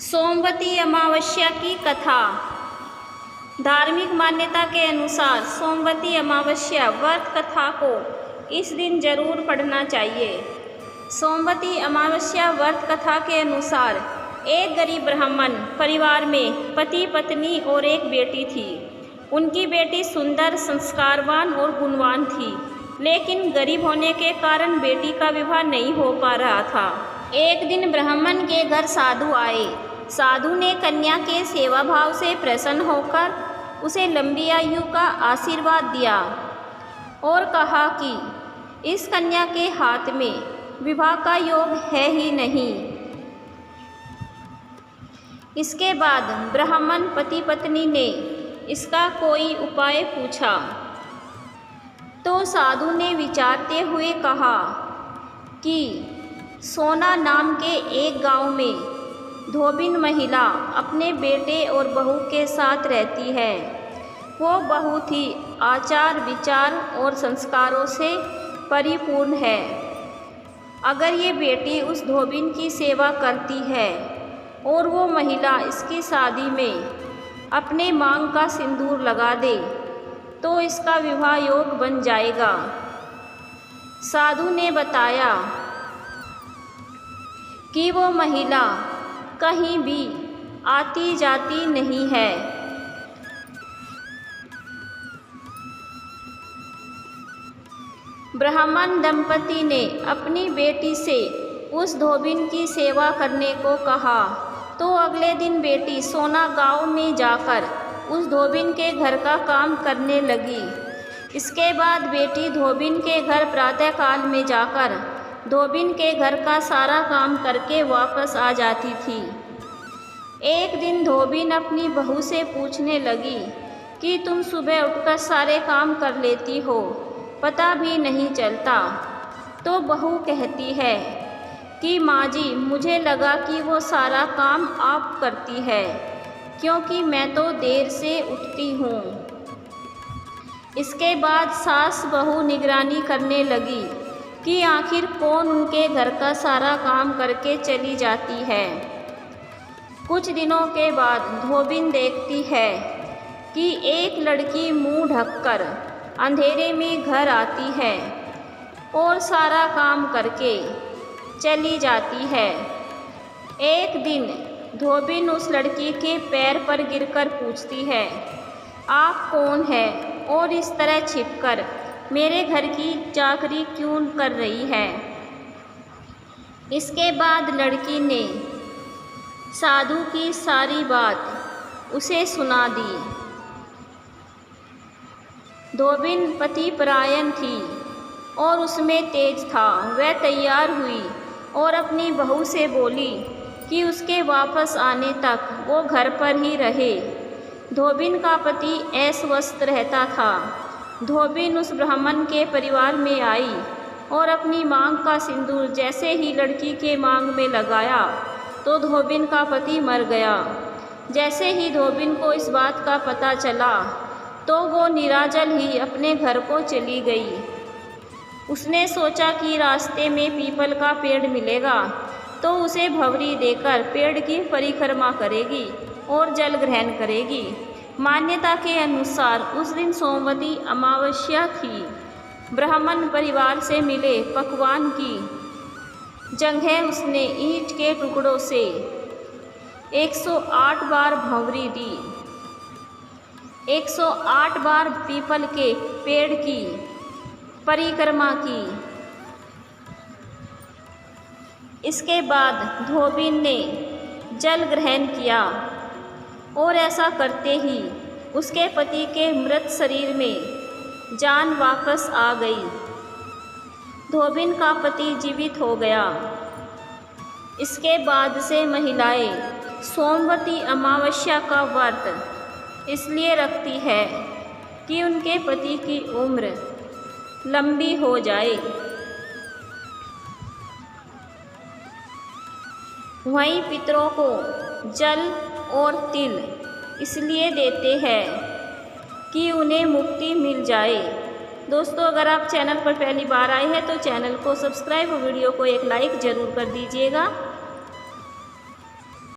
सोमवती अमावस्या की कथा। धार्मिक मान्यता के अनुसार सोमवती अमावस्या व्रत कथा को इस दिन जरूर पढ़ना चाहिए। सोमवती अमावस्या व्रत कथा के अनुसार एक गरीब ब्राह्मण परिवार में पति पत्नी और एक बेटी थी। उनकी बेटी सुंदर, संस्कारवान और गुणवान थी, लेकिन गरीब होने के कारण बेटी का विवाह नहीं हो पा रहा था। एक दिन ब्राह्मण के घर साधु आए। साधु ने कन्या के सेवा भाव से प्रसन्न होकर उसे लंबी आयु का आशीर्वाद दिया और कहा कि इस कन्या के हाथ में विवाह का योग है ही नहीं। इसके बाद ब्राह्मण पति पत्नी ने इसका कोई उपाय पूछा तो साधु ने विचारते हुए कहा कि सोना नाम के एक गांव में धोबिन महिला अपने बेटे और बहू के साथ रहती है। वो बहुत ही आचार विचार और संस्कारों से परिपूर्ण है। अगर ये बेटी उस धोबिन की सेवा करती है और वो महिला इसकी शादी में अपने मांग का सिंदूर लगा दे तो इसका विवाह योग बन जाएगा। साधु ने बताया कि वो महिला कहीं भी आती जाती नहीं है। ब्राह्मण दंपति ने अपनी बेटी से उस धोबिन की सेवा करने को कहा तो अगले दिन बेटी सोना गांव में जाकर उस धोबिन के घर का काम करने लगी। इसके बाद बेटी धोबिन के घर प्रातःकाल में जाकर धोबिन के घर का सारा काम करके वापस आ जाती थी। एक दिन धोबिन अपनी बहू से पूछने लगी कि तुम सुबह उठकर सारे काम कर लेती हो, पता भी नहीं चलता। तो बहू कहती है कि माँ जी, मुझे लगा कि वो सारा काम आप करती है, क्योंकि मैं तो देर से उठती हूँ। इसके बाद सास बहू निगरानी करने लगी कि आखिर कौन उनके घर का सारा काम करके चली जाती है। कुछ दिनों के बाद धोबिन देखती है कि एक लड़की मुंह ढककर अंधेरे में घर आती है और सारा काम करके चली जाती है। एक दिन धोबिन उस लड़की के पैर पर गिरकर पूछती है, आप कौन है और इस तरह छिपकर मेरे घर की चाकरी क्यों कर रही है। इसके बाद लड़की ने साधु की सारी बात उसे सुना दी। धोबिन पति परायण थी और उसमें तेज था। वह तैयार हुई और अपनी बहू से बोली कि उसके वापस आने तक वो घर पर ही रहे। धोबिन का पति अस्वस्थ रहता था। धोबिन उस ब्राह्मण के परिवार में आई और अपनी मांग का सिंदूर जैसे ही लड़की के मांग में लगाया तो धोबिन का पति मर गया। जैसे ही धोबिन को इस बात का पता चला तो वो निराजल ही अपने घर को चली गई। उसने सोचा कि रास्ते में पीपल का पेड़ मिलेगा तो उसे भंवरी देकर पेड़ की परिक्रमा करेगी और जल ग्रहण करेगी। मान्यता के अनुसार उस दिन सोमवती अमावस्या थी। ब्राह्मण परिवार से मिले पकवान की जगह उसने ईंट के टुकड़ों से 108 बार भंवरी दी, 108 बार पीपल के पेड़ की परिक्रमा की। इसके बाद धोबिन ने जल ग्रहण किया और ऐसा करते ही उसके पति के मृत शरीर में जान वापस आ गई। धोबिन का पति जीवित हो गया। इसके बाद से महिलाएं सोमवती अमावस्या का व्रत इसलिए रखती है कि उनके पति की उम्र लंबी हो जाए। वहीं पितरों को जल और तिल इसलिए देते हैं कि उन्हें मुक्ति मिल जाए। दोस्तों, अगर आप चैनल पर पहली बार आए हैं तो चैनल को सब्सक्राइब और वीडियो को एक लाइक ज़रूर कर दीजिएगा।